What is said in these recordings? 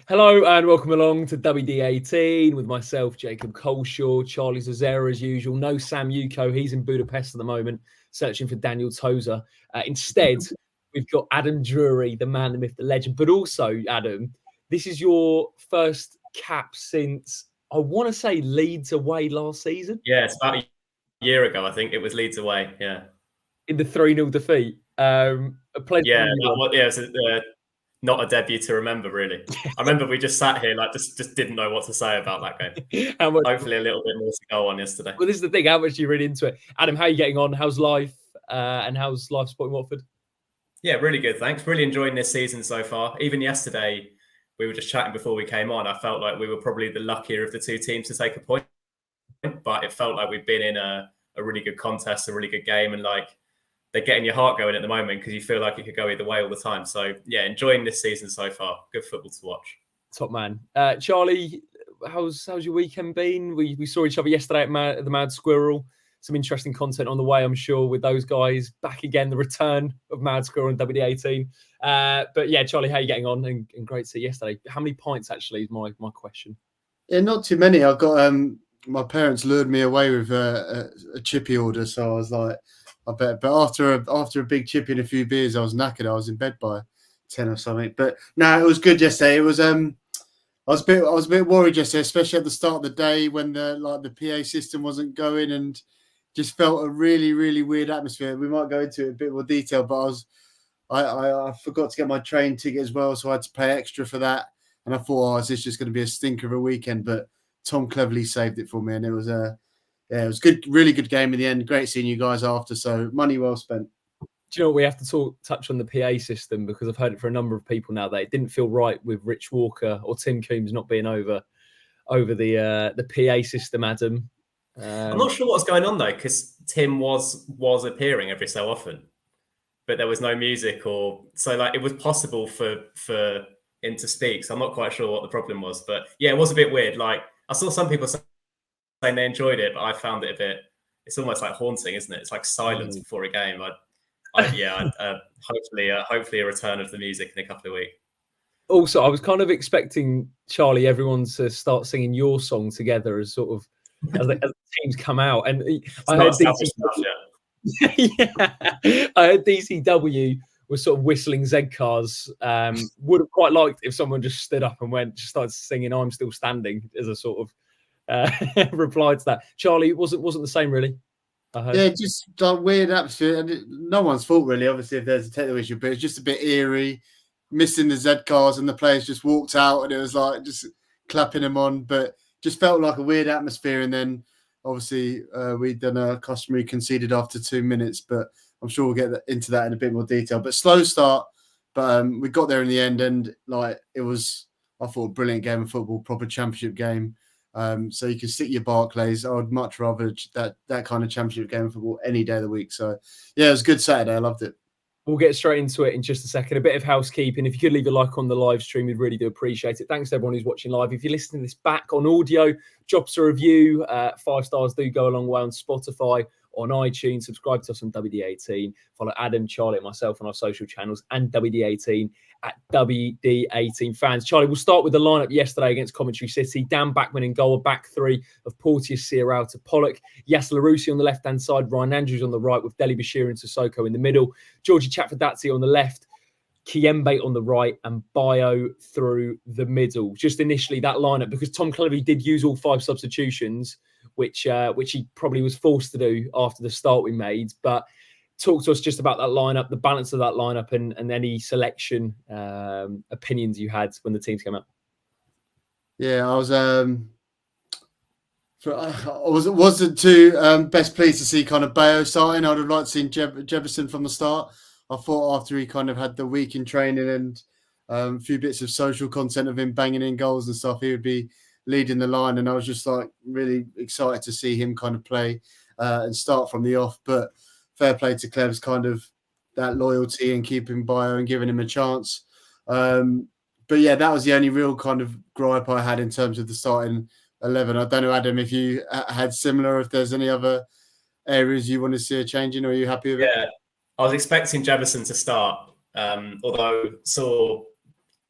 Hello and welcome along to WD18 with myself, Jacob Culshaw, Charlie Zazzera as usual. No Sam Yuko, he's in Budapest at the moment, searching for Daniel Tozer. Instead, we've got Adam Drury, the man, the myth, the legend. But also, Adam, this is your first cap since, I want to say, Leeds away last season. Yeah, it's about a year ago, I think. It was Leeds away, yeah. In the 3-0 defeat. A pleasure. Yeah, it was not a debut to remember, really. I remember we just sat here, just didn't know what to say about that game. Hopefully a little bit more to go on yesterday. Well, this is the thing. How much are you really into it? Adam, how are you getting on? How's life? And how's life supporting Watford? Yeah, really good, thanks. Really enjoying this season so far. Even yesterday, we were just chatting before we came on. I felt like we were probably the luckier of the two teams to take a point. But it felt like we've been in a really good contest, a really good game. And they're getting your heart going at the moment because you feel like it could go either way all the time. So, yeah, enjoying this season so far. Good football to watch. Top man. Charlie, how's your weekend been? We saw each other yesterday at the Mad Squirrel. Some interesting content on the way, I'm sure, with those guys. Back again, the return of Mad Squirrel and WD18. But, yeah, Charlie, how are you getting on? And great to see you yesterday. How many pints, actually, is my question? Yeah, not too many. I got my parents lured me away with a chippy order, so I was like, I bet. But after a big chippy and a few beers, I was knackered. I was in bed by 10 or something. But no, it was good yesterday. It was I was a bit worried yesterday, especially at the start of the day when the PA system wasn't going, and just felt a really, really weird atmosphere. We might go into it in a bit more detail, but I forgot to get my train ticket as well, so I had to pay extra for that. And I thought, is this just going to be a stinker of a weekend? But Tom cleverly saved it for me, and it was it was good, really good game in the end. Great seeing you guys after, so money well spent. Do you know what, we have to touch on the PA system, because I've heard it for a number of people now that it didn't feel right with Rich Walker or Tim Coombs not being over the PA system, Adam. I'm not sure what's going on though, because Tim was appearing every so often, but there was no music, so it was possible for him to speak. So I'm not quite sure what the problem was, but yeah, it was a bit weird. I saw some people saying they enjoyed it, but I found it a bit. It's almost like haunting, isn't it? It's like silence before a game. Hopefully a return of the music in a couple of weeks. Also, I was kind of expecting, Charlie, everyone to start singing your song together as sort of as the teams come out. And I heard I heard DCW was sort of whistling Z cars. Would have quite liked if someone just stood up and started singing "I'm Still Standing" as a sort of reply to that. Charlie, it wasn't the same really. Yeah, just like weird atmosphere, and no one's fault really. Obviously, if there's a technical issue, but it's just a bit eerie, missing the Z cars, and the players just walked out, and it was like just clapping them on, but just felt like a weird atmosphere. And then obviously we'd done a customary conceded after 2 minutes, but I'm sure we'll get into that in a bit more detail. But slow start, but we got there in the end, and it was, I thought, a brilliant game of football, proper championship game. So you can stick your Barclays. I would much rather that kind of championship game of football any day of the week. So yeah, it was a good Saturday. I loved it. We'll get straight into it in just a second. A bit of housekeeping. If you could leave a like on the live stream, we'd really do appreciate it. Thanks to everyone who's watching live. If you're listening to this back on audio, drop us a review. 5 stars do go a long way on Spotify, on iTunes. Subscribe to us on WD18. Follow Adam, Charlie, and myself on our social channels, and WD18 at WD18 fans. Charlie, we'll start with the lineup yesterday against Coventry City. Dan Backman in goal, a back three of Porteous, Sierra to Pollock, Yas Larousse on the left-hand side, Ryan Andrews on the right with Deli Bashir and Sissoko in the middle, Georgie Chakvetadze on the left, Kiembe on the right, and Bio through the middle. Just initially that lineup, because Tom Cleverly did use all 5 substitutions, which he probably was forced to do after the start we made. But talk to us just about that lineup, the balance of that lineup, and any selection opinions you had when the teams came out. Yeah, I wasn't too best pleased to see kind of Bayo starting. I'd have liked to see Jefferson from the start. I thought after he kind of had the week in training and a few bits of social content of him banging in goals and stuff, he would be leading the line. And I was just really excited to see him kind of play and start from the off. But fair play to Clev's kind of that loyalty and keeping Bio and giving him a chance. But yeah, that was the only real kind of gripe I had in terms of the starting 11. I don't know, Adam, if you had similar, if there's any other areas you want to see a change in, or are you happy with it? Yeah, I was expecting Jefferson to start, although saw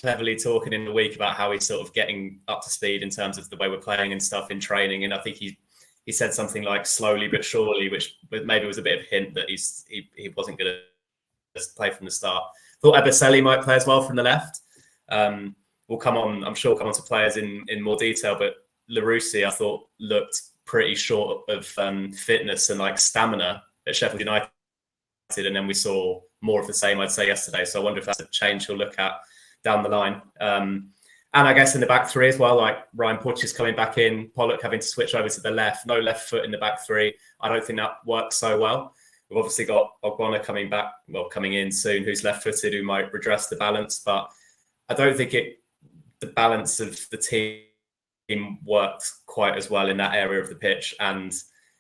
cleverly talking in the week about how he's sort of getting up to speed in terms of the way we're playing and stuff in training. And I think he said something like slowly but surely, which maybe was a bit of a hint that he wasn't going to play from the start. Thought Ebosele might play as well from the left. We'll come on, I'm sure, come on to players in more detail, but Larousse, I thought, looked pretty short of fitness and like stamina at Sheffield United. And then we saw more of the same, I'd say, yesterday. So I wonder if that's a change he'll look at down the line. And I guess in the back three as well, like Ryan Puch is coming back in, Pollock having to switch over to the left, no left foot in the back three. I don't think that works so well. We've obviously got Ogbonna coming in soon, who's left-footed, who might redress the balance. But I don't think the balance of the team worked quite as well in that area of the pitch. And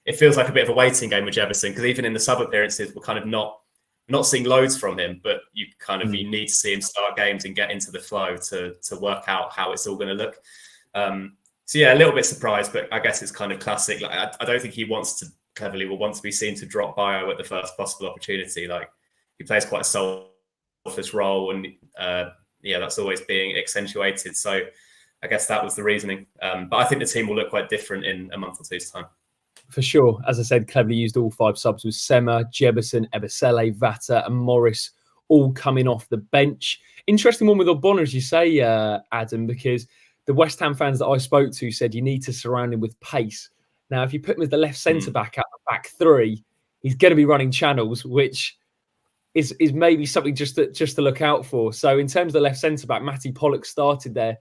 it feels like a bit of a waiting game with Jefferson, because even in the sub appearances, we're kind of not seeing loads from him, but you need to see him start games and get into the flow to work out how it's all going to look. So yeah, a little bit surprised, but I guess it's kind of classic. Like I don't think he will want to be seen to drop bio at the first possible opportunity. Like he plays quite a selfless role, and that's always being accentuated. So I guess that was the reasoning. But I think the team will look quite different in a month or two's time. For sure. As I said, cleverly used all 5 subs with Sema, Jebison, Ebosele, Vata and Morris all coming off the bench. Interesting one with Ogbonna, as you say, Adam, because the West Ham fans that I spoke to said you need to surround him with pace. Now, if you put him as the left centre-back at the back three, he's going to be running channels, which is maybe something just to look out for. So in terms of the left centre-back, Matty Pollock started there,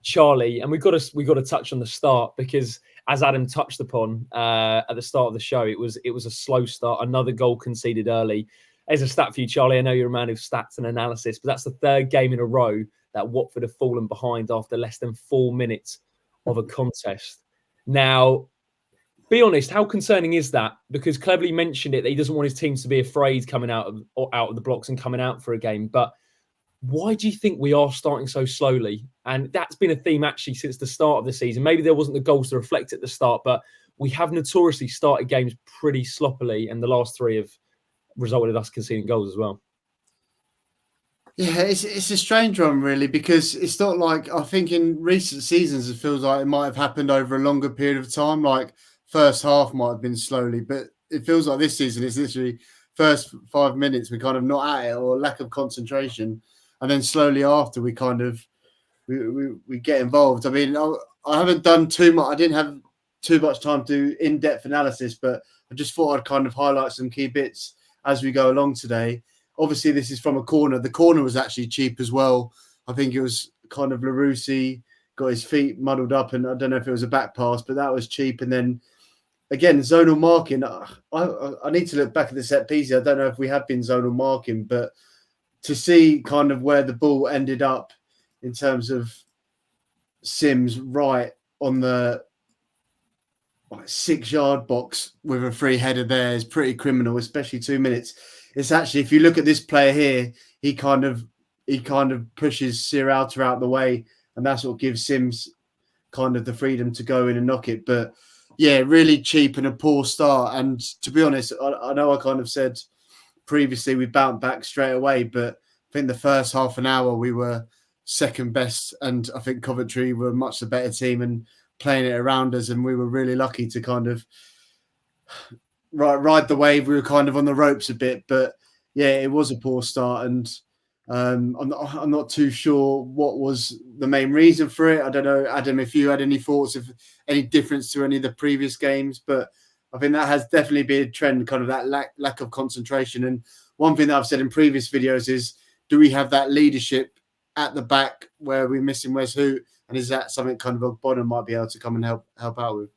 Charlie, and we've got to touch on the start, because as Adam touched upon at the start of the show, it was a slow start. Another goal conceded early. There's a stat for you, Charlie. I know you're a man of stats and analysis, but that's the 3rd game in a row that Watford have fallen behind after less than 4 minutes of a contest. Now, be honest, how concerning is that? Because Cleverly mentioned it, that he doesn't want his teams to be afraid coming out of the blocks and coming out for a game. But why do you think we are starting so slowly? And that's been a theme actually since the start of the season. Maybe there wasn't the goals to reflect at the start, but we have notoriously started games pretty sloppily, and the last 3 have resulted in us conceding goals as well. Yeah, it's a strange one, really, because it's not like, I think in recent seasons, it feels like it might have happened over a longer period of time. Like first half might have been slowly, but it feels like this season it's literally first 5 minutes we're kind of not at it, or lack of concentration. And then slowly after we kind of we get involved. I mean, I haven't done too much. I didn't have too much time to do in-depth analysis, but I just thought I'd kind of highlight some key bits as we go along today. Obviously, this is from a corner. The corner was actually cheap as well. I think it was kind of Larousse got his feet muddled up, and I don't know if it was a back pass, but that was cheap. And then again, zonal marking. I need to look back at the set pieces. I don't know if we have been zonal marking, but to see kind of where the ball ended up in terms of Sims right on the 6-yard box with a free header there is pretty criminal, especially 2 minutes. It's actually, if you look at this player here, he kind of pushes Sierralta out the way, and that's what gives Sims kind of the freedom to go in and knock it. But yeah, really cheap and a poor start. And to be honest, I know I kind of said previously we bounced back straight away, but I think the first half an hour we were second best, and I think Coventry were much the better team and playing it around us, and we were really lucky to kind of ride the wave. We were kind of on the ropes a bit, but yeah, it was a poor start, and I'm not too sure what was the main reason for it. I don't know, Adam, if you had any thoughts of any difference to any of the previous games, but I think that has definitely been a trend, kind of that lack of concentration. And one thing that I've said in previous videos is, do we have that leadership at the back where we're missing Wes Hoot? And is that something kind of Ogbonna might be able to come and help out with?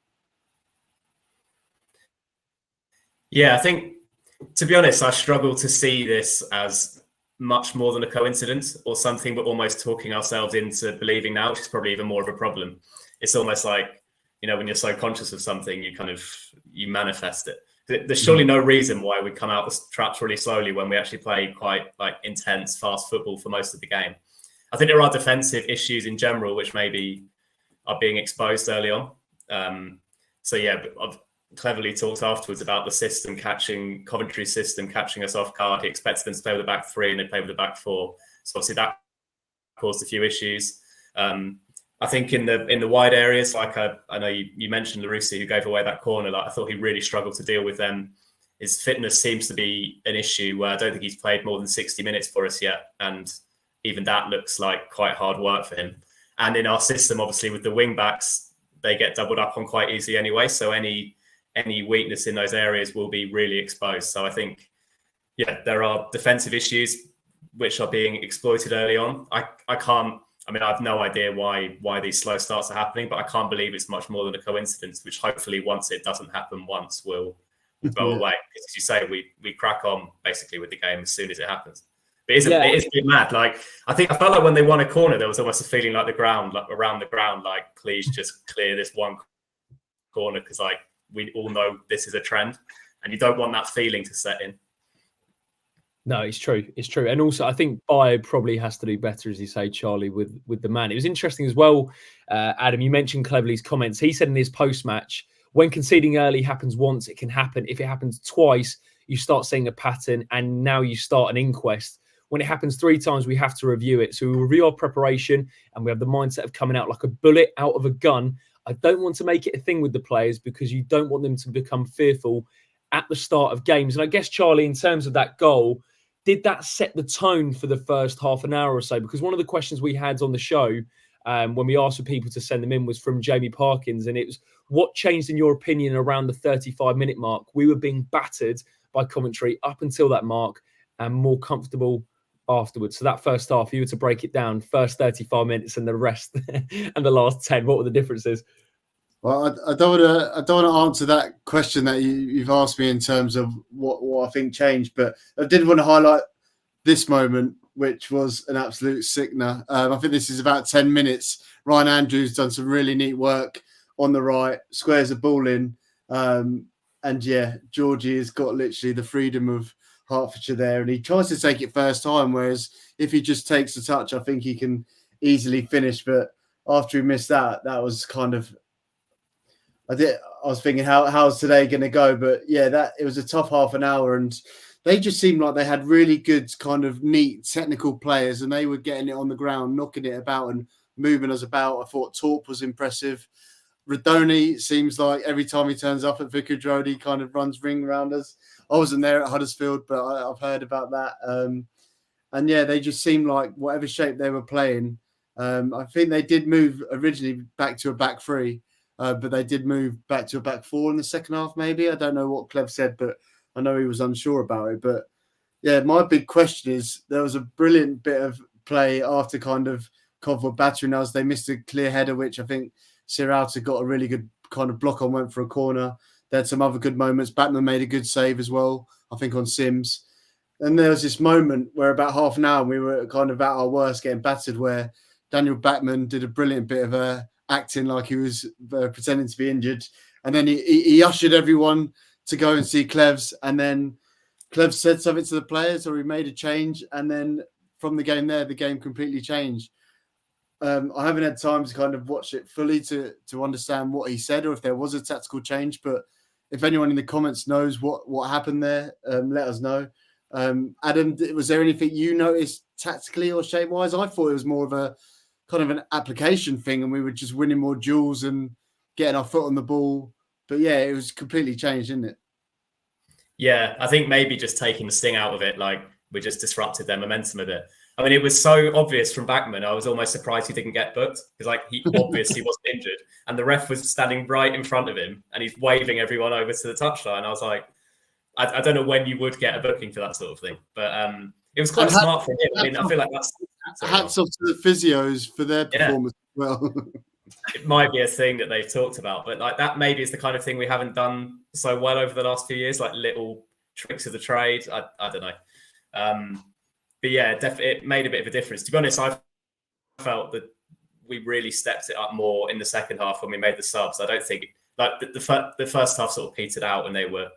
Yeah, I think, to be honest, I struggle to see this as much more than a coincidence or something we're almost talking ourselves into believing now, which is probably even more of a problem. It's almost like, when you're so conscious of something, you manifest it. There's surely no reason why we come out the traps really slowly when we actually play quite intense, fast football for most of the game. I think there are defensive issues in general, which maybe are being exposed early on. So yeah, I've cleverly talked afterwards about the system Coventry's system catching us off guard. He expected them to play with the back 3 and they play with the back 4. So obviously that caused a few issues. I think in the wide areas, like I know you mentioned Larousse, who gave away that corner. Like I thought he really struggled to deal with them. His fitness seems to be an issue where I don't think he's played more than 60 minutes for us yet, and even that looks like quite hard work for him. And in our system, obviously with the wing backs, they get doubled up on quite easily anyway. So any weakness in those areas will be really exposed. So I think, yeah, there are defensive issues which are being exploited early on. I have no idea why these slow starts are happening, but I can't believe it's much more than a coincidence, which hopefully once it doesn't happen once will go away. Because as you say, we crack on basically with the game as soon as it happens. But it is a bit mad. Like I felt like when they won a corner, there was almost a feeling like around the ground, like please just clear this one corner because like we all know this is a trend, and you don't want that feeling to set in. No, it's true. It's true. And also, I think Bayer probably has to do better, as you say, Charlie, with the man. It was interesting as well, Adam, you mentioned Cleverley's comments. He said in his post-match, when conceding early happens once, it can happen. If it happens twice, you start seeing a pattern, and now you start an inquest. When it happens 3 times, we have to review it. So we review our preparation, and we have the mindset of coming out like a bullet out of a gun. I don't want to make it a thing with the players because you don't want them to become fearful at the start of games. And I guess, Charlie, in terms of that goal, did that set the tone for the first half an hour or so? Because one of the questions we had on the show when we asked for people to send them in was from Jamie Parkins. And it was, what changed in your opinion around the 35-minute mark? We were being battered by Coventry up until that mark and more comfortable afterwards. So that first half, if you were to break it down, first 35 minutes and the rest and the last 10, what were the differences? Well, I don't want to answer that question that you've asked me in terms of what I think changed, but I did want to highlight this moment, which was an absolute sickener. I think this is about 10 minutes. Ryan Andrews done some really neat work on the right, squares the ball in, and yeah, Georgie has got literally the freedom of Hertfordshire there, and he tries to take it first time, whereas if he just takes the touch, I think he can easily finish. But after he missed that was kind of, I was thinking, how's today going to go? But yeah, it was a tough half an hour, and they just seemed like they had really good kind of neat technical players, and they were getting it on the ground, knocking it about and moving us about. I thought Torp was impressive. Radoni seems like every time he turns up at Vicarage Road, he kind of runs ring around us. I wasn't there at Huddersfield, but I've heard about that. And yeah, they just seemed like whatever shape they were playing. I think they did move originally back to a back 3. But they did move back to a back 4 in the second half, maybe. I don't know what Clev said, but I know he was unsure about it. But yeah, my big question is there was a brilliant bit of play after kind of Coventry battering us. They missed a clear header, which I think Sirauta got a really good kind of block on, went for a corner. They had some other good moments. Batman made a good save as well, I think, on Sims. And there was this moment where about half an hour we were kind of at our worst, getting battered, where Daniel Batman did a brilliant bit of acting like he was pretending to be injured. And then he ushered everyone to go and see Clevs. And then Clevs said something to the players, or he made a change. And then from the game there, the game completely changed. I haven't had time to kind of watch it fully to understand what he said or if there was a tactical change. But if anyone in the comments knows what happened there, let us know. Adam, was there anything you noticed tactically or shape-wise? I thought it was more of a kind of an application thing, and we were just winning more duels and getting our foot on the ball. But yeah, it was completely changed, didn't it? Yeah, I think maybe just taking the sting out of it, like we just disrupted their momentum a bit. I mean, it was so obvious from Backman. I was almost surprised he didn't get booked because, like, he obviously wasn't injured, and the ref was standing right in front of him, and he's waving everyone over to the touchline. I was like, I don't know when you would get a booking for that sort of thing, but it was quite smart from him. I mean, I feel like that's hats off to the physios for their performance as well. It might be a thing that they've talked about, but like that maybe is the kind of thing we haven't done so well over the last few years, like little tricks of the trade. I don't know. But yeah, it made a bit of a difference. To be honest, I felt that we really stepped it up more in the second half when we made the subs. I don't think like the first half sort of petered out and they were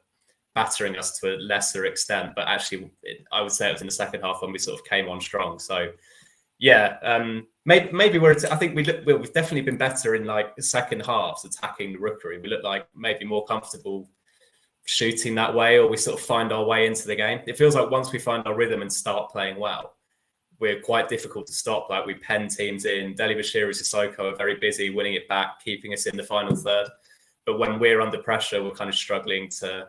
battering us to a lesser extent, but actually I would say it was in the second half when we sort of came on strong. So yeah, maybe I think we've definitely been better in like the second halves attacking the Rookery. We look like maybe more comfortable shooting that way, or we sort of find our way into the game. It feels like once we find our rhythm and start playing well, we're quite difficult to stop. Like, we pen teams in. Dele Bashiru and Sissoko are very busy winning it back, keeping us in the final third. But when we're under pressure, we're kind of struggling to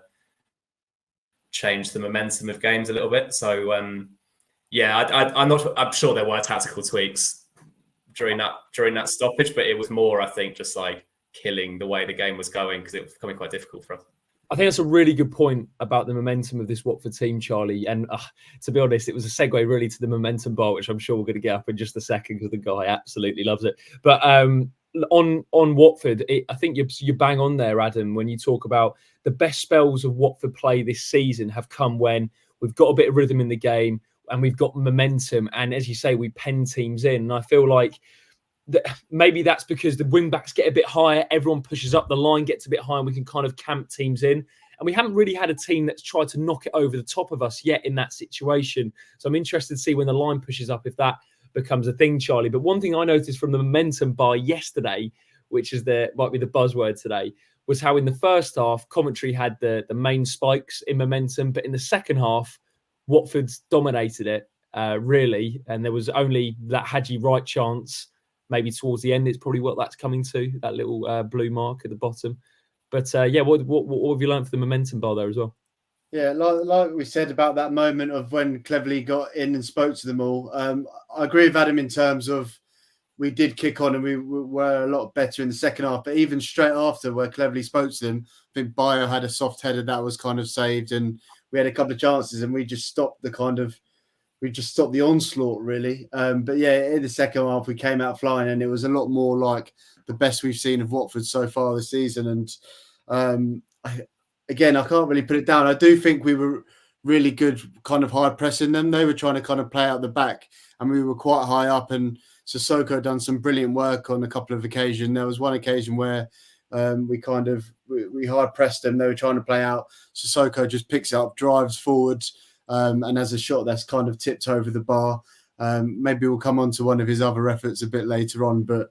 change the momentum of games a little bit. So I'm sure there were tactical tweaks during that stoppage, but it was more, I think, just like killing the way the game was going, because it was becoming quite difficult for us. I think that's a really good point about the momentum of this Watford team, Charlie. And to be honest, it was a segue really to the momentum bar, which I'm sure we're going to get up in just a second, because the guy absolutely loves it. But on Watford, I think you bang on there, Adam, when you talk about the best spells of Watford play this season have come when we've got a bit of rhythm in the game and we've got momentum. And as you say, we pen teams in. And I feel like maybe that's because the wing backs get a bit higher, everyone pushes up, the line gets a bit higher, and we can kind of camp teams in. And we haven't really had a team that's tried to knock it over the top of us yet in that situation. So I'm interested to see when the line pushes up if that becomes a thing, Charlie. But one thing I noticed from the momentum bar yesterday, which is might be the buzzword today, was how in the first half, Coventry had the main spikes in momentum, but in the second half, Watford's dominated it, really. And there was only that Hadji Wright chance maybe towards the end. It's probably what that's coming to, that little blue mark at the bottom. But what have you learned for the momentum bar there as well? Yeah, like we said about that moment of when Cleverley got in and spoke to them all. I agree with Adam in terms of we did kick on and we were a lot better in the second half. But even straight after, where Cleverley spoke to them, I think Bayo had a soft header that was kind of saved, and we had a couple of chances, and we just stopped the onslaught, really. But yeah, in the second half, we came out flying, and it was a lot more like the best we've seen of Watford so far this season. And I can't really put it down. I do think we were really good kind of high pressing them. They were trying to kind of play out the back, and we were quite high up, and Sissoko done some brilliant work on a couple of occasions. There was one occasion where we high pressed them. They were trying to play out. Sissoko just picks it up, drives forward, and has a shot that's kind of tipped over the bar. Maybe we'll come on to one of his other efforts a bit later on. But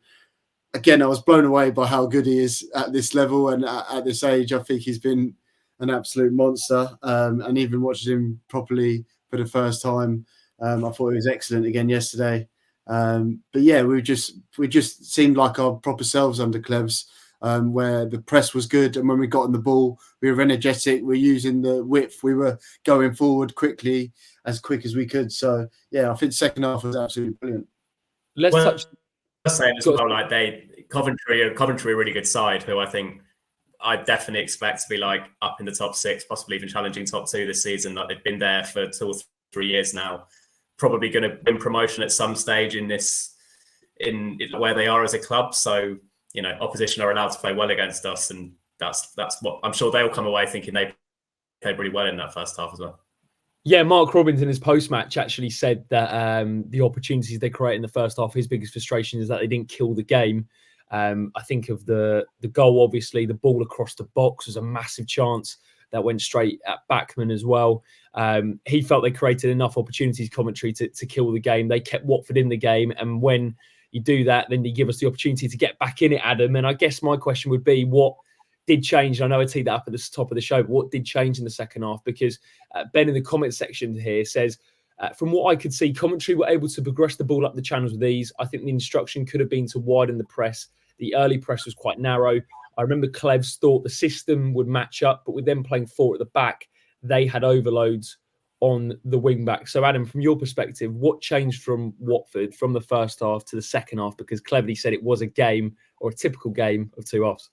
again, I was blown away by how good he is at this level and at this age. I think he's been an absolute monster. And even watching him properly for the first time, I thought he was excellent again yesterday. But yeah, we just seemed like our proper selves under Clevs, where the press was good, and when we got on the ball, we were energetic. We were using the width. We were going forward quickly, as quick as we could. So yeah, I think the second half was absolutely brilliant. Let's touch. Saying as well, like Coventry are a really good side, who I think I definitely expect to be like up in the top 6, possibly even challenging top 2 this season. Like, they've been there for 2 or 3 years now. Probably going to win promotion at some stage in where they are as a club. So, you know, opposition are allowed to play well against us, and that's what I'm sure they'll come away thinking they played really well in that first half as well. Yeah, Mark Robbins in his post-match actually said that the opportunities they create in the first half, his biggest frustration is that they didn't kill the game. I think of the goal, obviously, the ball across the box was a massive chance that went straight at Bachmann as well. He felt they created enough opportunities, Coventry, to kill the game. They kept Watford in the game, and when you do that, then you give us the opportunity to get back in it, Adam. And I guess my question would be, what did change? I know I teed that up at the top of the show, but what did change in the second half? Because Ben in the comment section here says, from what I could see, Coventry were able to progress the ball up the channels with ease. I think the instruction could have been to widen the press. The early press was quite narrow. I remember Clevs thought the system would match up, but with them playing 4 at the back, they had overloads on the wing back. So Adam, from your perspective, what changed from Watford from the first half to the second half? Because Cleverley said it was a game, or a typical game, of 2 halves.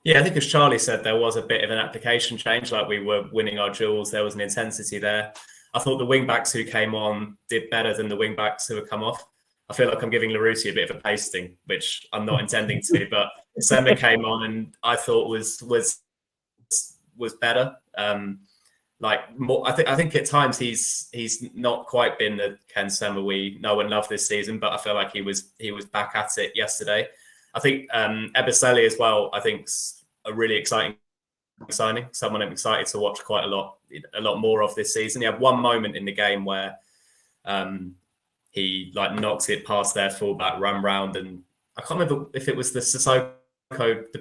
Yeah, I think as Charlie said, there was a bit of an application change. Like, we were winning our duels. There was an intensity there. I thought the wing backs who came on did better than the wing backs who had come off. I feel like I'm giving Larousse a bit of a pasting, which I'm not intending to, but Semba came on and I thought was better. I think at times he's not quite been the Ken Semba we know and love this season, but I feel like he was back at it yesterday. I think Ebiseli as well, I think's a really exciting signing. Someone I'm excited to watch quite a lot more of this season. He had one moment in the game where he knocks it past their fullback, run round, and I can't remember if it was the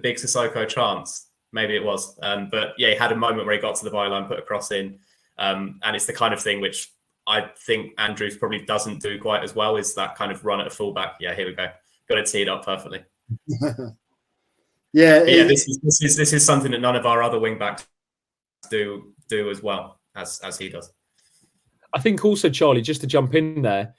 big Sissoko chance. Maybe it was. But yeah, he had a moment where he got to the byline, put a cross in. And it's the kind of thing which I think Andrews probably doesn't do quite as well is that kind of run at a fullback. Yeah, here we go. Got it teed up perfectly. Yeah, this is something that none of our other wing backs do as well as he does. I think also, Charlie, just to jump in there,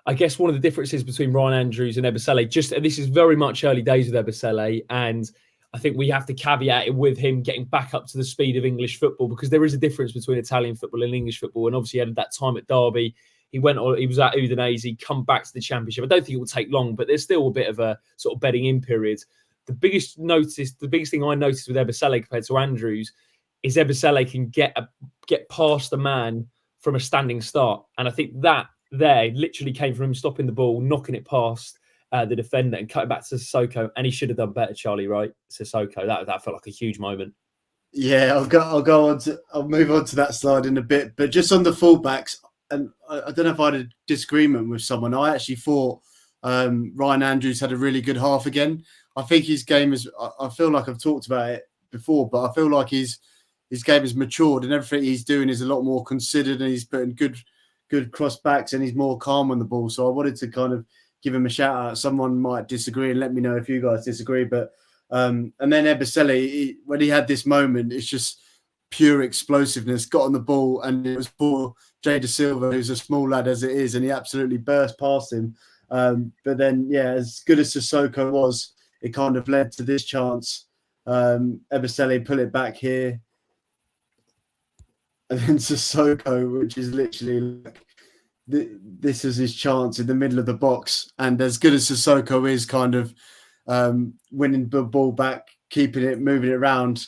I guess one of the differences between Ryan Andrews and Ebosele, this is very much early days with Ebosele, and I think we have to caveat it with him getting back up to the speed of English football, because there is a difference between Italian football and English football. And obviously, he had that time at Derby. He was at Udinese, come back to the Championship. I don't think it will take long, but there's still a bit of a sort of bedding in period. The biggest thing I noticed with Ebosele compared to Andrews is Ebosele can get past the man from a standing start. And I think that there literally came from him stopping the ball, knocking it past the defender and cutting back to Sissoko. And he should have done better, Charlie, right? Sissoko, that felt like a huge moment. Yeah, I'll move on to that slide in a bit. But just on the fullbacks, and I don't know if I had a disagreement with someone. I actually thought Ryan Andrews had a really good half again. I think his game is, I feel like I've talked about it before, but I feel like his game has matured and everything he's doing is a lot more considered, and he's putting good cross backs and he's more calm on the ball. So I wanted to kind of give him a shout out. Someone might disagree and let me know if you guys disagree. But and then Ebosele, when he had this moment, it's just pure explosiveness, got on the ball, and it was poor Jay Da Silva, who's a small lad as it is, and he absolutely burst past him. But then, yeah, as good as Sissoko was, it kind of led to this chance. Ebosele pull it back here. And then Sissoko, which is literally like, this is his chance in the middle of the box. And as good as Sissoko is kind of winning the ball back, keeping it, moving it around,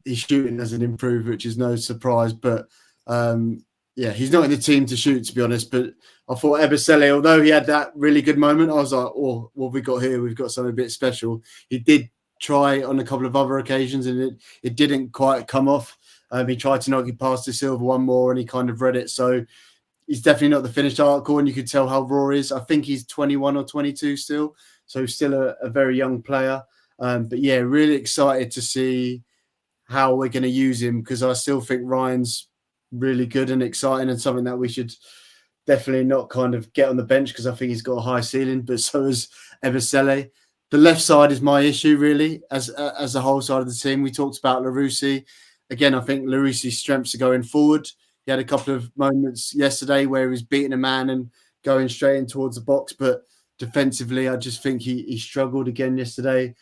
his shooting hasn't improved, which is no surprise. But yeah, he's not in the team to shoot, to be honest. But I thought Ebosele, although he had that really good moment, I was like, oh, what have we got here? We've got something a bit special. He did try on a couple of other occasions and it didn't quite come off. He tried to knock it past Da Silva one more and he kind of read it. So he's definitely not the finished article, and you could tell how raw he is. I think he's 21 or 22 still. So still a very young player. But yeah, really excited to see how we're going to use him, because I still think Ryan's really good and exciting and something that we should definitely not kind of get on the bench, because I think he's got a high ceiling, but so is Ebosele. The left side is my issue, really, as the whole side of the team. We talked about Larousse. Again, I think Larousse's strengths are going forward. He had a couple of moments yesterday where he was beating a man and going straight in towards the box, but defensively, I just think he struggled again yesterday.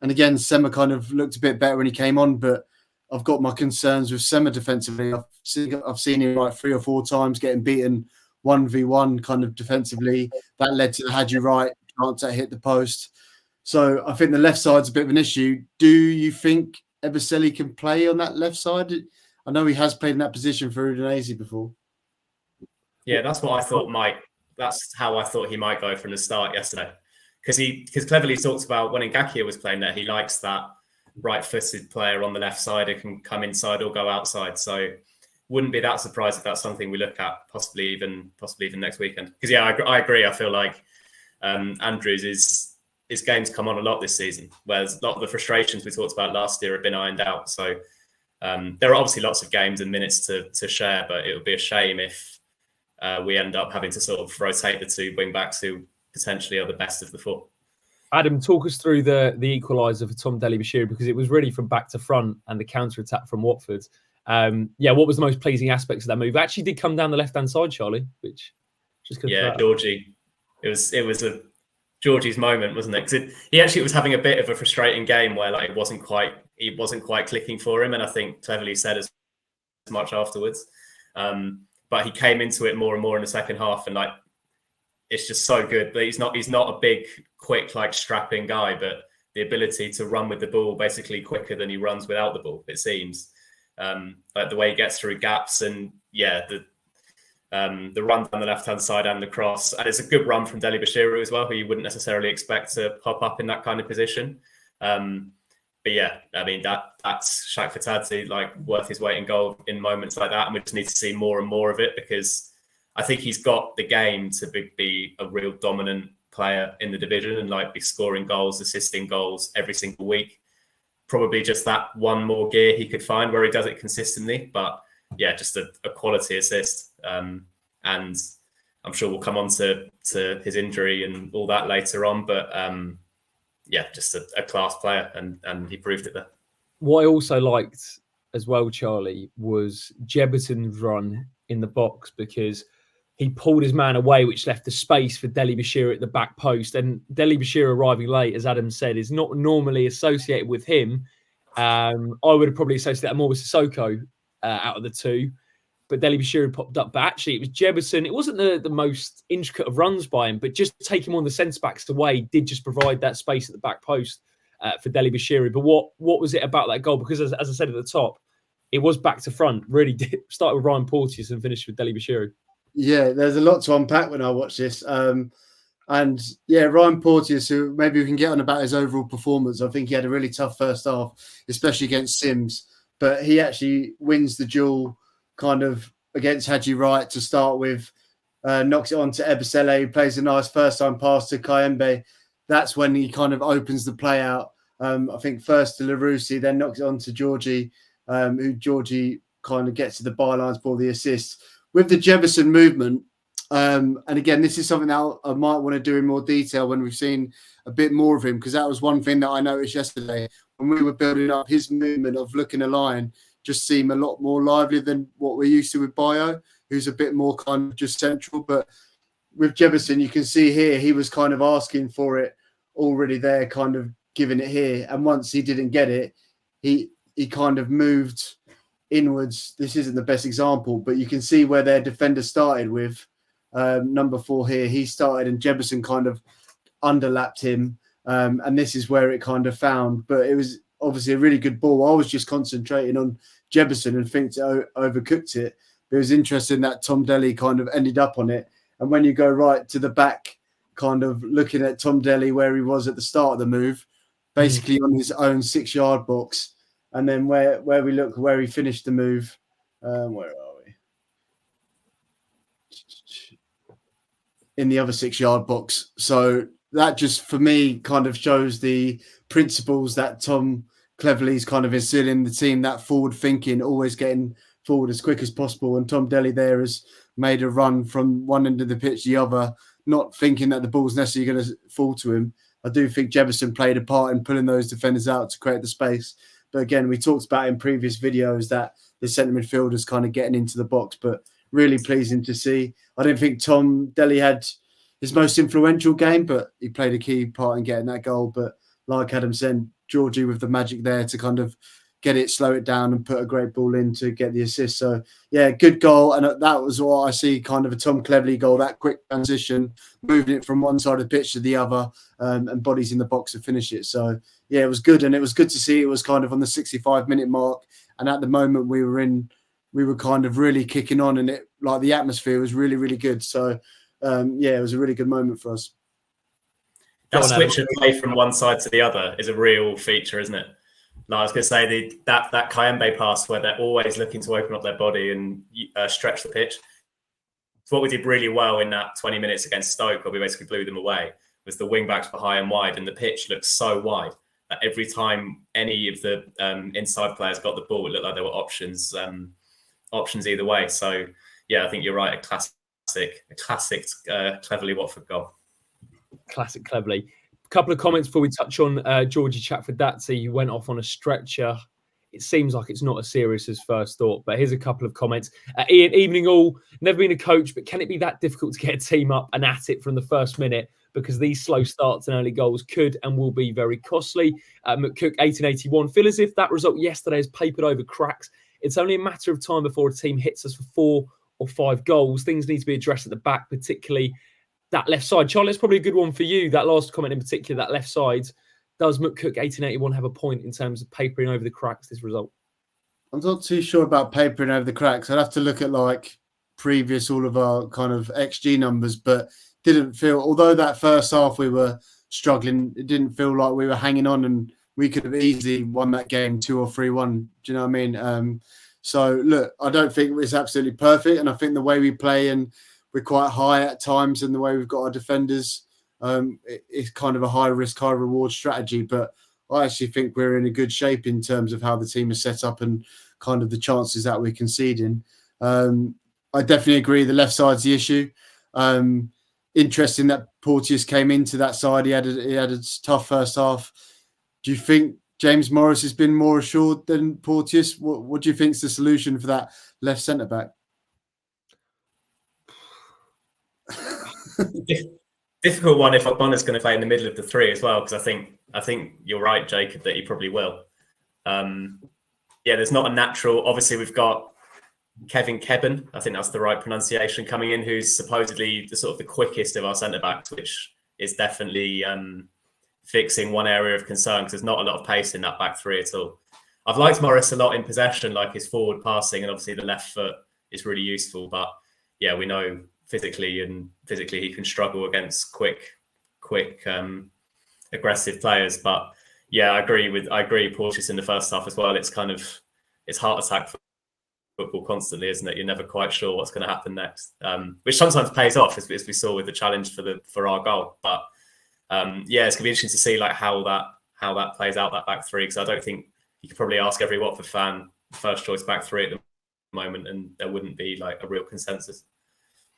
And again, Sema kind of looked a bit better when he came on, but I've got my concerns with Sema defensively. I've seen him like 3 or 4 times getting beaten 1v1 kind of defensively. That led to the had you right chance that hit the post. So I think the left side's a bit of an issue. Do you think Ebosele can play on that left side? I know he has played in that position for Udinese before. Yeah, that's what I thought that's how I thought he might go from the start yesterday. Because cleverly talks about when Ngakia was playing there, he likes that right-footed player on the left side who can come inside or go outside. So wouldn't be that surprised if that's something we look at possibly even next weekend. Because yeah, I agree. I feel like Andrews his game's come on a lot this season, whereas a lot of the frustrations we talked about last year have been ironed out. So there are obviously lots of games and minutes to share, but it would be a shame if we end up having to sort of rotate the 2 wing backs who potentially are the best of the 4. Adam, talk us through the equaliser for Tom Dele-Bashiru, because it was really from back to front and the counter-attack from Watford. What was the most pleasing aspects of that move? It actually did come down the left-hand side, Charlie, which just Georgie. It was a Georgie's moment, wasn't it? Because he actually was having a bit of a frustrating game where like it wasn't quite clicking for him, and I think cleverly said as much afterwards. But he came into it more and more in the second half, and like it's just so good. But he's not a big, quick, like strapping guy, but the ability to run with the ball basically quicker than he runs without the ball, it seems. Like the way he gets through gaps, and yeah, the run down the left-hand side and the cross. And it's a good run from Dele-Bashiru as well, who you wouldn't necessarily expect to pop up in that kind of position. But yeah, I mean, that's Chakvetadze, like worth his weight in gold in moments like that. And we just need to see more and more of it, because I think he's got the game to be a real dominant player in the division and like be scoring goals, assisting goals every single week. Probably just that one more gear he could find where he does it consistently. But yeah, just a quality assist. And I'm sure we'll come on to his injury and all that later on. But just a class player, and he proved it there. What I also liked as well, Charlie, was Jeberton's run in the box, because he pulled his man away, which left the space for Deli Bashir at the back post. And Deli Bashir arriving late, as Adam said, is not normally associated with him. I would have probably associated that more with Sissoko out of the two. But Deli Bashir popped up. But actually, it was Jeberton. It wasn't the most intricate of runs by him, but just taking one of the centre-backs away did just provide that space at the back post for Deli Bashir. But what was it about that goal? Because as I said at the top, it was back to front. Really did start with Ryan Porteous and finished with Deli Bashir. Yeah, there's a lot to unpack when I watch this. And yeah, Ryan Porteous, who maybe we can get on about his overall performance. I think he had a really tough first half, especially against Sims. But he actually wins the duel kind of against Haji Wright to start with, knocks it on to Ebisele, who plays a nice first-time pass to Kayembe. That's when he kind of opens the play out. I think first to Larousse, then knocks it on to Georgie, who Georgie kind of gets to the bylines for the assist. With the Jeberton movement, and again, this is something that I might want to do in more detail when we've seen a bit more of him, because that was one thing that I noticed yesterday when we were building up. His movement of looking a line just seemed a lot more lively than what we're used to with Bayo, who's a bit more kind of just central. But with Jeberton, you can see here, he was kind of asking for it already there, kind of giving it here. And once he didn't get it, he kind of moved inwards. This isn't the best example, but you can see where their defender started with number 4 here. He started and Jeberton kind of underlapped him. And this is where it kind of found. But it was obviously a really good ball. I was just concentrating on Jeberton and think overcooked it. But it was interesting that Tom Deli kind of ended up on it. And when you go right to the back, kind of looking at Tom Deli where he was at the start of the move, basically on his own 6-yard box. And then where we look, where he finished the move, where are we? In the other 6-yard box. So that just, for me, kind of shows the principles that Tom Cleverley's kind of instilling in the team, that forward thinking, always getting forward as quick as possible. And Tom Deli there has made a run from one end of the pitch to the other, not thinking that the ball's necessarily going to fall to him. I do think Jeberton played a part in pulling those defenders out to create the space. But again, we talked about in previous videos that the centre midfielders kind of getting into the box, but really pleasing to see. I don't think Tom Deli had his most influential game, but he played a key part in getting that goal. But like Adam said, Georgie with the magic there to kind of get it, slow it down and put a great ball in to get the assist. So yeah, good goal. And that was what I see, kind of a Tom Cleverley goal, that quick transition, moving it from one side of the pitch to the other, and bodies in the box to finish it. So yeah, it was good. And it was good to see it was kind of on the 65-minute mark. And at the moment we were kind of really kicking on, and it, like, the atmosphere was really, really good. So yeah, it was a really good moment for us. That switch of play from one side to the other is a real feature, isn't it? No, I was going to say that Kayembe pass where they're always looking to open up their body and stretch the pitch. It's what we did really well in that 20 minutes against Stoke, where we basically blew them away, was the wing backs were high and wide, and the pitch looked so wide that every time any of the inside players got the ball, it looked like there were options either way. So yeah, I think you're right. A classic Cleverley Watford goal. Classic Cleverley. A couple of comments before we touch on Georgie Chakvetadze, who went off on a stretcher. It seems like it's not as serious as first thought, but here's a couple of comments. Ian, evening all. Never been a coach, but can it be that difficult to get a team up and at it from the first minute? Because these slow starts and early goals could and will be very costly. McCook 1881. Feel as if that result yesterday has papered over cracks. It's only a matter of time before a team hits us for 4 or 5 goals. Things need to be addressed at the back, particularly that left side. Charlie, that's probably a good one for you. That last comment in particular, that left side. Does McCook 1881 have a point in terms of papering over the cracks, this result? I'm not too sure about papering over the cracks. I'd have to look at like previous, all of our kind of XG numbers, but didn't feel, although that first half we were struggling, it didn't feel like we were hanging on and we could have easily won that game 2 or 3-1. Do you know what I mean? So look, I don't think it's absolutely perfect. And I think the way we play, and we're quite high at times, and the way we've got our defenders, it's kind of a high risk, high reward strategy. But I actually think we're in a good shape in terms of how the team is set up and kind of the chances that we're conceding. I definitely agree. The left side's the issue. Interesting that Porteous came into that side. He had a tough first half. Do you think James Morris has been more assured than Porteous? What do you think is the solution for that left centre back? Difficult one if Ogbonna's going to play in the middle of the three as well, because I think you're right, Jacob, that he probably will. There's not a natural. Obviously, we've got Kevin, I think that's the right pronunciation, coming in, who's supposedly the sort of the quickest of our centre backs, which is definitely fixing one area of concern, because there's not a lot of pace in that back three at all. I've liked Morris a lot in possession, like his forward passing, and obviously the left foot is really useful. But yeah, we know physically he can struggle against quick, aggressive players. But yeah, I agree. Porteous in the first half as well. It's heart attack football constantly, isn't it? You're never quite sure what's going to happen next, which sometimes pays off, as we saw with the challenge for our goal. But it's going to be interesting to see like how that plays out, that back three, because I don't think you could probably ask every Watford fan first choice back three at the moment, and there wouldn't be like a real consensus.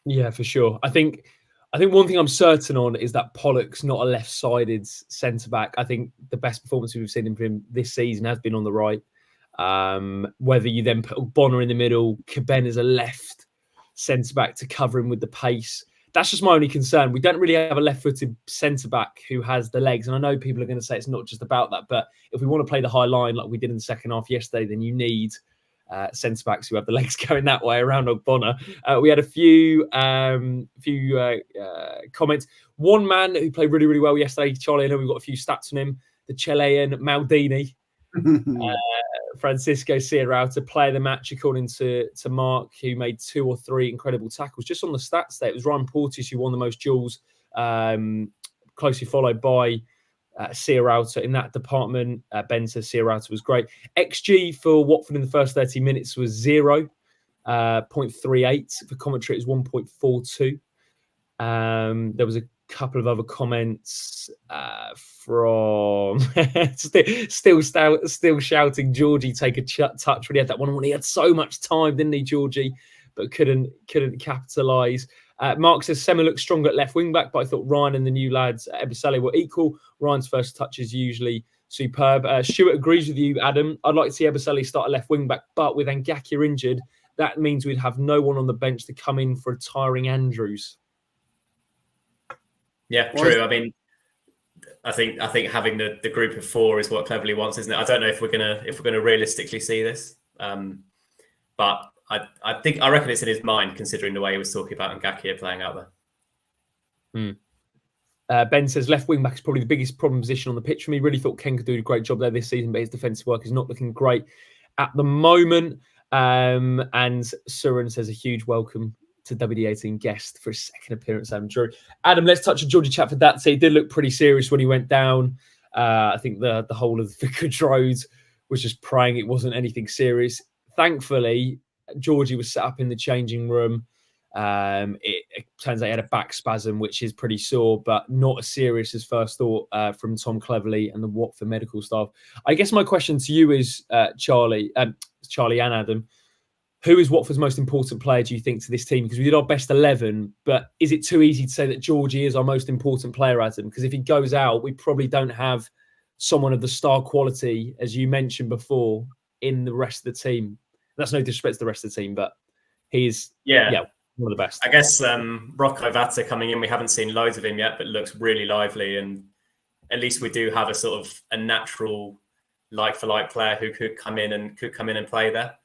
Yeah, for sure. I think one thing I'm certain on is that Pollock's not a left-sided centre-back. I think the best performance we've seen from him this season has been on the right. Whether you then put Bonner in the middle, Caben as a left centre-back to cover him with the pace. That's just my only concern. We don't really have a left-footed centre-back who has the legs. And I know people are going to say it's not just about that, but if we want to play the high line like we did in the second half yesterday, then you need centre-backs who have the legs going that way around Ogbonna. We had a few comments. One man who played really, really well yesterday, Charlie, I know we've got a few stats on him, the Chilean Maldini. Francisco Sierra to play the match, according to Mark, who made 2 or 3 incredible tackles. Just on the stats there, it was Ryan Porteous who won the most duels, closely followed by Sierra in that department. Ben says Sierra was great. XG for Watford in the first 30 minutes was 0.38. For Coventry, it was 1.42. There was a couple of other comments from still shouting Georgie take a touch when he had that one when he had so much time, didn't he, Georgie, but couldn't capitalise. Mark says Sema looks stronger at left wing back, but I thought Ryan and the new lads Ebisele were equal. Ryan's first touch is usually superb. Stuart agrees with you, Adam. I'd like to see Ebisele start at left wing back, but with Ngakia injured, that means we'd have no one on the bench to come in for a tiring Andrews. Yeah, true. I mean, I think having the group of 4 is what Cleverley wants, isn't it? I don't know if we're gonna realistically see this, but I reckon it's in his mind, considering the way he was talking about Ngakia playing out there. Ben says left wing back is probably the biggest problem position on the pitch for me. Really thought Ken could do a great job there this season, but his defensive work is not looking great at the moment. And Surin says a huge welcome to WD18 guest for his second appearance, Adam Drury. Adam, let's touch on Georgie Chakvetadze. He did look pretty serious when he went down. I think the whole of the Vicarage Road was just praying it wasn't anything serious. Thankfully, Georgie was set up in the changing room. It turns out he had a back spasm, which is pretty sore, but not as serious as first thought from Tom Cleverley and the Watford medical staff. I guess my question to you is, Charlie and Adam, who is Watford's most important player, do you think, to this team? Because we did our best 11, but is it too easy to say that Georgie is our most important player, Adam? Because if he goes out, we probably don't have someone of the star quality, as you mentioned before, in the rest of the team. That's no disrespect to the rest of the team, but he's one of the best. I guess Rocco Vata coming in, we haven't seen loads of him yet, but looks really lively. And at least we do have a natural like-for-like player who could come in and play there.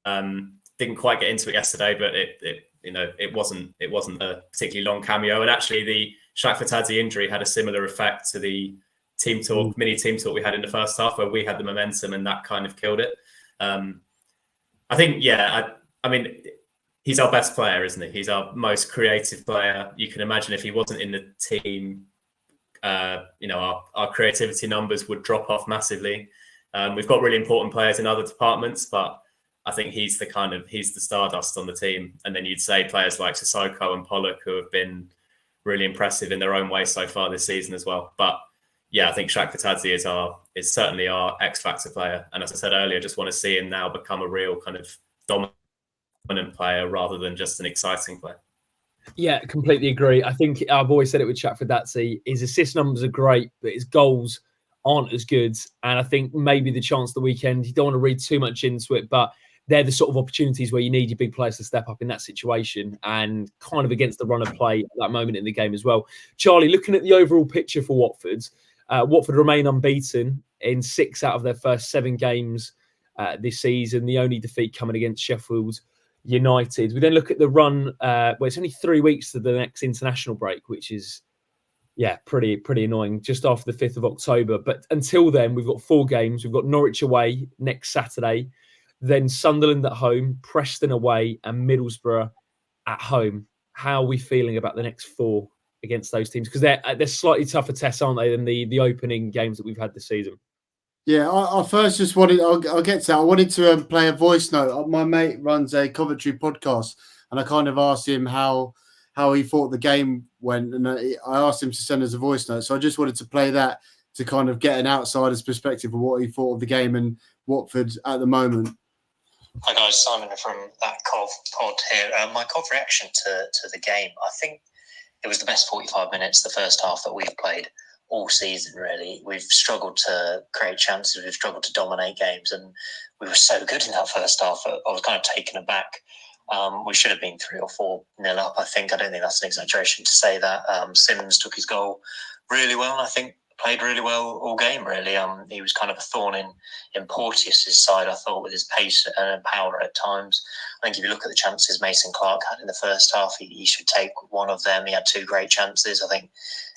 Didn't quite get into it yesterday, but it wasn't a particularly long cameo. And actually, the Chakvetadze injury had a similar effect to the team talk, mini team talk we had in the first half, where we had the momentum and that kind of killed it. I think, I mean, he's our best player, isn't he? He's our most creative player. You can imagine if he wasn't in the team, our creativity numbers would drop off massively. We've got really important players in other departments, but I think he's the stardust on the team. And then you'd say players like Sissoko and Pollock, who have been really impressive in their own way so far this season as well. But yeah, I think Chakvetadze is certainly our X factor player. And as I said earlier, I just want to see him now become a real kind of dominant dominant player rather than just an exciting player. Yeah, completely agree. I think I've always said it with Chakvetadze. His assist numbers are great, but his goals aren't as good. And I think maybe the chance the weekend, you don't want to read too much into it, but they're the sort of opportunities where you need your big players to step up in that situation and kind of against the run of play at that moment in the game as well. Charlie, looking at the overall picture for Watford, Watford remain unbeaten in 6 out of their first 7 games this season. The only defeat coming against Sheffield United. We then look at the run where it's only 3 weeks to the next international break, which is pretty annoying, just after the 5th of October. But until then, we've got 4 games. We've got Norwich away next Saturday, then Sunderland at home, Preston away, and Middlesbrough at home. How are we feeling about the next 4 against those teams? Because they're slightly tougher tests, aren't they, than the opening games that we've had this season? Yeah, I first just wanted, I'll get to that. I wanted to play a voice note. My mate runs a Coventry podcast, and I kind of asked him how he thought the game went, and I asked him to send us a voice note. So I just wanted to play that to kind of get an outsider's perspective of what he thought of the game and Watford at the moment. Hi guys, Simon from that Cov pod here. My Cov reaction to the game, I think it was the best 45 minutes, the first half that we've played all season, really. We've struggled to create chances, we've struggled to dominate games, and we were so good in that first half. I was kind of taken aback. We should have been 3 or 4-0 up, I think. I don't think that's an exaggeration to say that. Sims took his goal really well, and I think played really well all game, really. He was kind of a thorn in Porteous' side, I thought, with his pace and power at times. I think if you look at the chances Mason Clark had in the first half, he should take one of them. He had 2 great chances. I think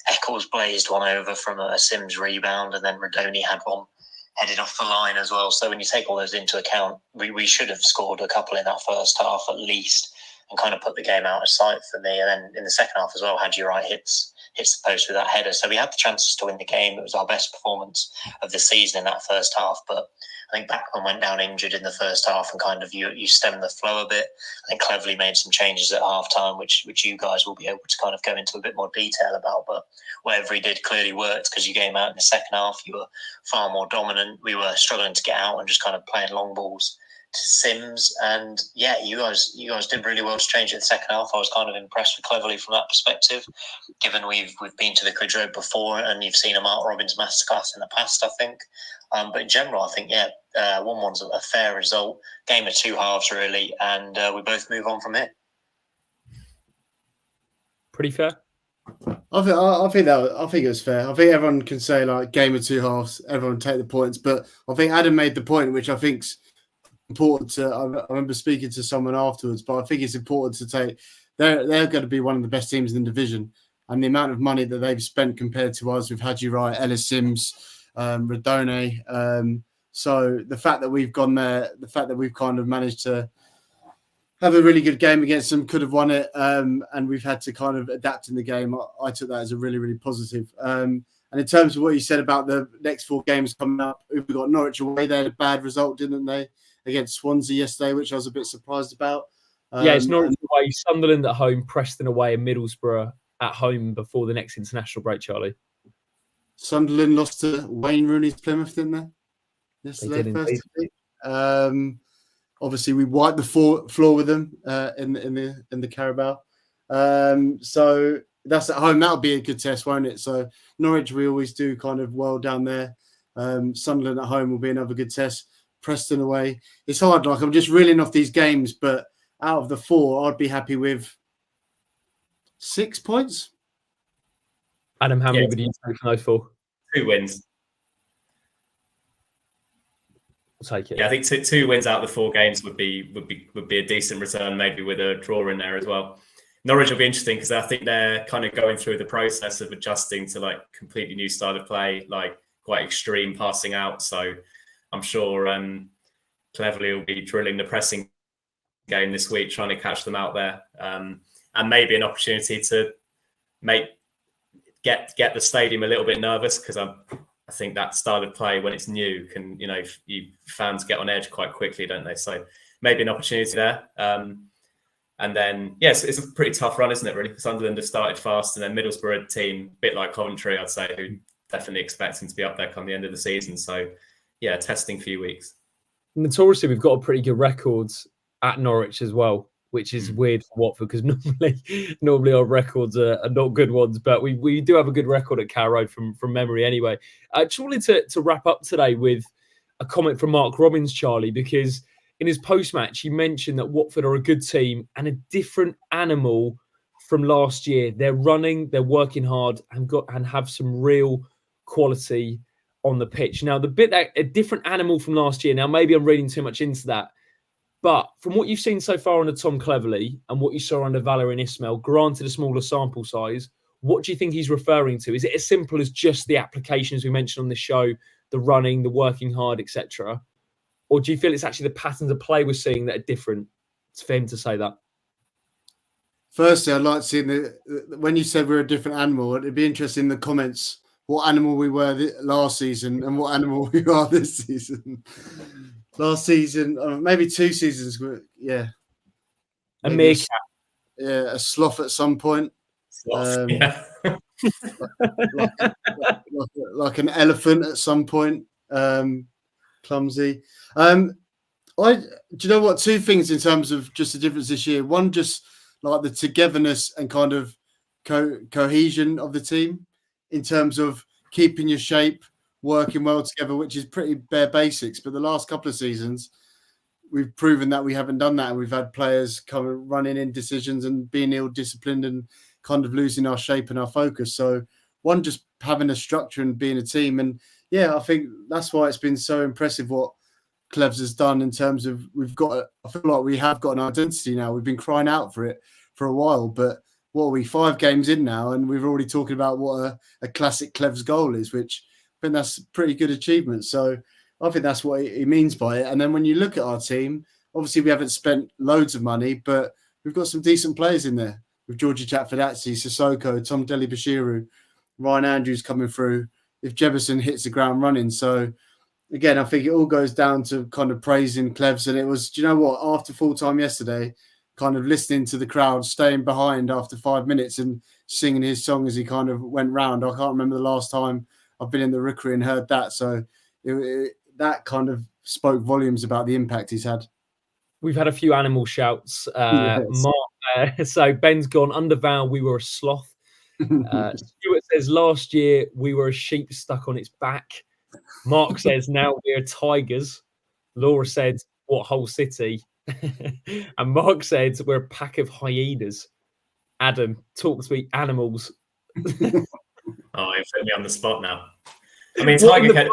Eccles blazed one over from a Sims rebound, and then Radoni had one headed off the line as well. So when you take all those into account, we should have scored a couple in that first half at least and kind of put the game out of sight for me. And then in the second half as well, Hadji Wright hits the post with that header. So we had the chances to win the game. It was our best performance of the season in that first half. But I think Bachmann went down injured in the first half, and kind of you stemmed the flow a bit. I think Cleverley made some changes at half-time, which you guys will be able to kind of go into a bit more detail about. But whatever he did clearly worked, because you came out in the second half, you were far more dominant. We were struggling to get out and just kind of playing long balls to Sims, and you guys did really well to change it in the second half. I was kind of impressed with Cleverley from that perspective, given we've been to the Cridge Road before and you've seen a Mark Robbins masterclass in the past, I think. But in general, I think 1-1's a fair result. Game of 2 halves, really, and we both move on from here. Pretty fair. I think it was fair. I think everyone can say like game of 2 halves. Everyone take the points, but I think Adam made the point, which I think's important to. I remember speaking to someone afterwards, but I think it's important to take. They're going to be one of the best teams in the division, and the amount of money that they've spent compared to us with Hadji Wright, Ellis Sims, Radone. So the fact that we've gone there, the fact that we've kind of managed to have a really good game against them, could have won it, and we've had to kind of adapt in the game. I took that as a really, really positive. And in terms of what you said about the next 4 games coming up, we've got Norwich away. They had a bad result, didn't they, against Swansea yesterday, which I was a bit surprised about. It's Norwich away, Sunderland at home, Preston away, and Middlesbrough at home before the next international break, Charlie. Sunderland lost to Wayne Rooney's Plymouth, didn't they? Yesterday, they did first defeat. Obviously, we wiped the floor with them in the Carabao. So that's at home. That'll be a good test, won't it? So Norwich, we always do kind of well down there. Sunderland at home will be another good test. Preston away. It's hard. Like, I'm just reeling off these games, but out of the 4, I'd be happy with 6 points. Adam, how many would you take from those 4? 2 wins. I'll take it. Yeah, I think 2 wins out of the 4 games would be a decent return, maybe with a draw in there as well. Norwich will be interesting because I think they're kind of going through the process of adjusting to like completely new style of play, like quite extreme passing out. So I'm sure Cleverley will be drilling the pressing game this week, trying to catch them out there, and maybe an opportunity to get the stadium a little bit nervous, because I think that style of play, when it's new, can fans get on edge quite quickly, don't they? So maybe an opportunity there. And then yes, it's a pretty tough run, isn't it? Really, Sunderland have started fast, and then Middlesbrough team, a bit like Coventry, I'd say, who definitely expecting to be up there come the end of the season. So yeah, testing few weeks. Notoriously, we've got a pretty good record at Norwich as well, which is weird for Watford because normally our records are not good ones, but we do have a good record at Carrow Road from memory anyway. I just wanted to wrap up today with a comment from Mark Robbins, Charlie, because in his post-match, he mentioned that Watford are a good team and a different animal from last year. They're running, they're working hard, and have some real quality on the pitch. Now, the bit that a different animal from last year. Now, maybe I'm reading too much into that, but from what you've seen so far under Tom Cleverley and what you saw under Valérien Ismaël, granted a smaller sample size, what do you think he's referring to? Is it as simple as just the applications we mentioned on the show, the running, the working hard, etc.? Or do you feel it's actually the patterns of play we're seeing that are different? It's for him to say that. Firstly, I'd like to see when you said we're a different animal, it'd be interesting in the comments what animal we were last season and what animal we are this season. Last season, maybe 2 seasons, yeah. A meerkat. Yeah, a sloth at some point. Sloth, yeah. like an elephant at some point. Clumsy. Do you know what? 2 things in terms of just the difference this year. One, just like the togetherness and kind of cohesion of the team in terms of keeping your shape, working well together, which is pretty bare basics. But the last couple of seasons, we've proven that we haven't done that. And we've had players come running in decisions and being ill-disciplined and kind of losing our shape and our focus. So one, just having a structure and being a team. And yeah, I think that's why it's been so impressive what Clevs has done in terms of I feel like we have got an identity now. We've been crying out for it for a while, but what are we, 5 games in now, and we're already talking about what a classic Clevs goal is, which I think that's a pretty good achievement. So I think that's what he means by it. And then when you look at our team, obviously we haven't spent loads of money, but we've got some decent players in there with Georgie Chakvetadze, Sissoko, Tom Dele-Bashiru, Ryan Andrews coming through, if Jefferson hits the ground running. So again, I think it all goes down to kind of praising Clevs. And it was, do you know what, after full time yesterday, kind of listening to the crowd, staying behind after 5 minutes and singing his song as he kind of went round. I can't remember the last time I've been in the Rookery and heard that. So that kind of spoke volumes about the impact he's had. We've had a few animal shouts. Yes. Mark, so Ben's gone, under Val, we were a sloth. Stuart says, last year we were a sheep stuck on its back. Mark says, now we're tigers. Laura said, what whole city? And Mark said, we're a pack of hyenas. Adam, talk to me, animals. Oh, you put me on the spot now. I mean, Tiger came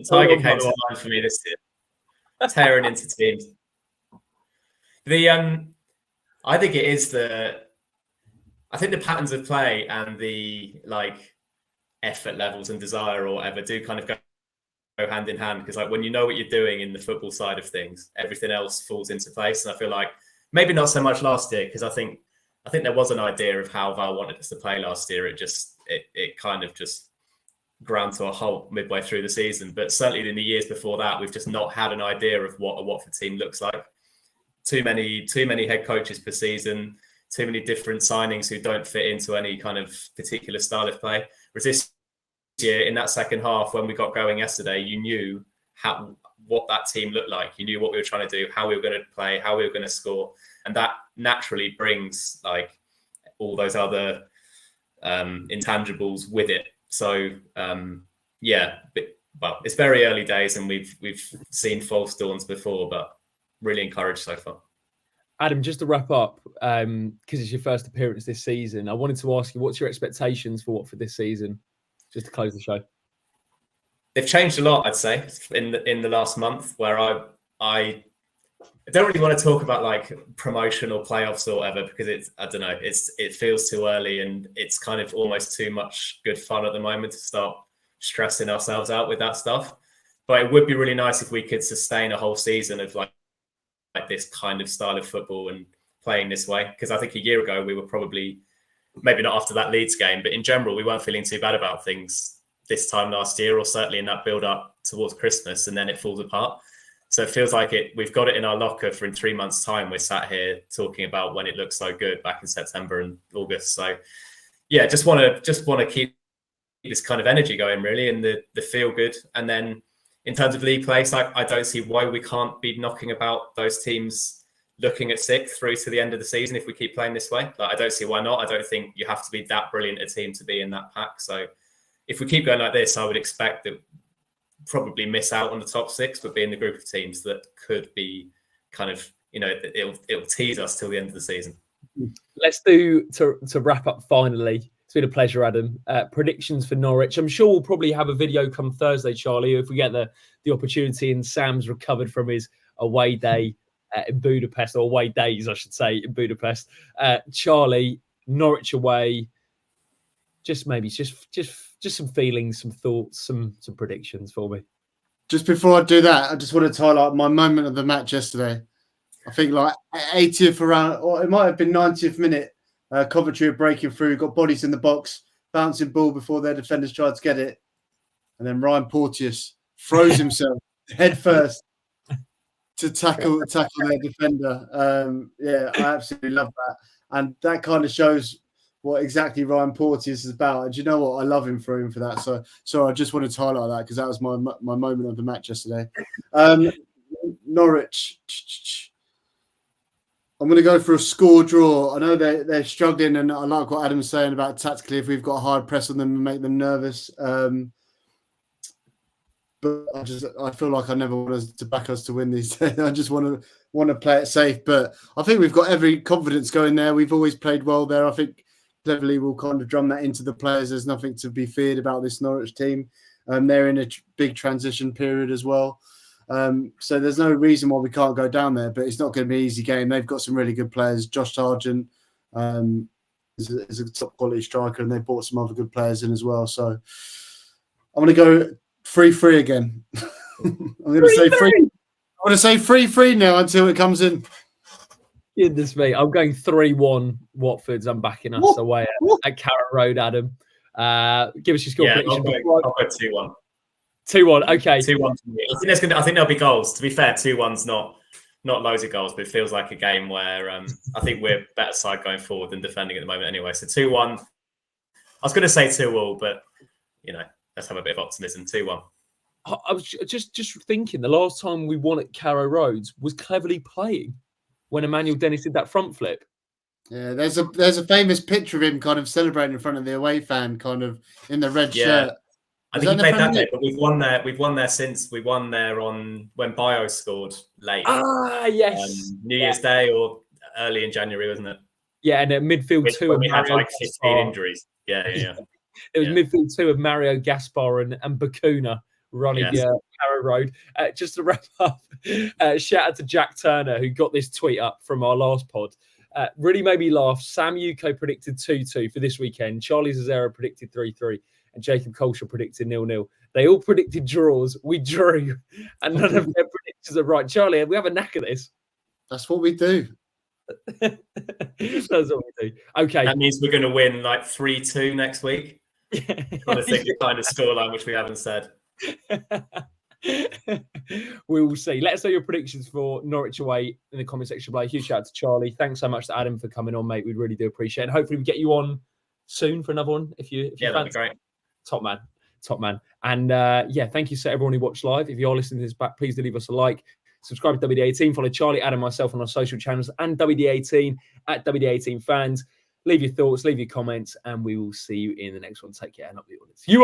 to mind for me this year, tearing into teams. I think it is the patterns of play and the effort levels and desire or whatever do kind of go hand in hand, because when you know what you're doing in the football side of things, everything else falls into place. And I feel like maybe not so much last year, because I think there was an idea of how Val wanted us to play last year. It kind of just ground to a halt midway through the season. But certainly in the years before that, we've just not had an idea of what a Watford team looks like. Too many head coaches per season, too many different signings who don't fit into any kind of particular style of play. Whereas this year, in that second half, when we got going yesterday, you knew what that team looked like. You knew what we were trying to do, how we were going to play, how we were going to score. And that naturally brings all those other intangibles with it. So it's very early days, and we've seen false dawns before, but really encouraged so far. Adam, just to wrap up, because it's your first appearance this season, I wanted to ask you, what's your expectations for Watford this season? Just to close the show. They've changed a lot, I'd say, in the last month, where I don't really want to talk about promotion or playoffs or whatever, because it feels too early, and it's kind of almost too much good fun at the moment to start stressing ourselves out with that stuff. But it would be really nice if we could sustain a whole season of like this kind of style of football and playing this way. Because I think a year ago we were probably, maybe not after that Leeds game, but in general we weren't feeling too bad about things this time last year, or certainly in that build up towards Christmas, and then it falls apart. So it feels like we've got it in our locker for in 3 months' time. We're sat here talking about when it looked so good back in September and August. So yeah, just want to keep this kind of energy going really, and the feel good. And then in terms of league place, I don't see why we can't be knocking about those teams looking at 6th through to the end of the season if we keep playing this way. Like, I don't see why not. I don't think you have to be that brilliant a team to be in that pack. So if we keep going like this, I would expect that probably miss out on the top 6, but be in the group of teams that could be kind of, it'll tease us till the end of the season. Let's do, to wrap up finally, it's been a pleasure, Adam. Predictions for Norwich. I'm sure we'll probably have a video come Thursday, Charlie, if we get the opportunity and Sam's recovered from his away day in Budapest, or away days, I should say, in Budapest. Charlie, Norwich away. Just some feelings, some thoughts, some predictions for me. Just before I do that, I just wanted to highlight my moment of the match yesterday. I think like 80th around, or it might have been 90th minute. Coventry are breaking through, got bodies in the box, bouncing ball before their defenders tried to get it, and then Ryan Porteous throws himself head first to tackle their defender. I absolutely love that, and that kind of shows what exactly Ryan Porteous is about. And do you know what? I love him for that. So I just wanted to highlight that because that was my moment of the match yesterday. Norwich. I'm going to go for a score draw. I know they're struggling, and I like what Adam's saying about tactically if we've got a hard press on them and make them nervous. But I feel like I never want us to back us to win these days. I just want to play it safe. But I think we've got every confidence going there. We've always played well there. I think cleverly we'll kind of drum that into the players. There's nothing to be feared about this Norwich team. They're in a big transition period as well. So there's no reason why we can't go down there, but it's not going to be an easy game. They've got some really good players. Josh Sargent is a top quality striker, and they brought some other good players in as well. So I'm going to go 3-3 again. I'm going to say 3. I'm going to say 3-3 now until it comes in. Goodness me, I'm going 3-1 Watfords. I'm backing us away at Carrot Road, Adam. Give us your score prediction. I'll go 2-1. 2-1, okay. 2-1 for me. I think there'll be goals. To be fair, 2-1's not loads of goals, but it feels like a game where I think we're a better side going forward than defending at the moment anyway. So 2-1. I was going to say 2-2, but let's have a bit of optimism. 2-1. I was just thinking the last time we won at Carrow Road was Cleverly playing when Emmanuel Dennis did that front flip. Yeah, there's a famous picture of him kind of celebrating in front of the away fan, kind of in the red shirt. I think he played that day, but we've won there since. We won there on when Bio scored late. Ah, yes. New Year's Day or early in January, wasn't it? Yeah, and at midfield 2 of we had Mario like 15 injuries. Yeah. It was midfield 2 of Mario Gaspar and Bakuna running Carrow Road. Just to wrap up, shout out to Jack Turner, who got this tweet up from our last pod. Really made me laugh. Sam Yuko predicted 2-2 for this weekend. Charlie Zazzera predicted 3-3. And Jacob Culshaw predicted 0-0. They all predicted draws. We drew. And none of their predictions are right. Charlie, we have a knack of this. That's what we do. That's what we do. Okay. That means we're going to win like 3-2 next week. Trying to think the kind of scoreline which we haven't said. We will see. Let us know your predictions for Norwich away in the comment section below. Huge shout out to Charlie. Thanks so much to Adam for coming on, mate. We really do appreciate it. And hopefully we get you on soon for another one. If you that'd be great. Top man. And thank you to everyone who watched live. If you are listening to this back, please do leave us a like. Subscribe to WD18. Follow Charlie, Adam, myself on our social channels and WD18 at WD18 fans. Leave your thoughts, leave your comments, and we will see you in the next one. Take care. Not the audience. You are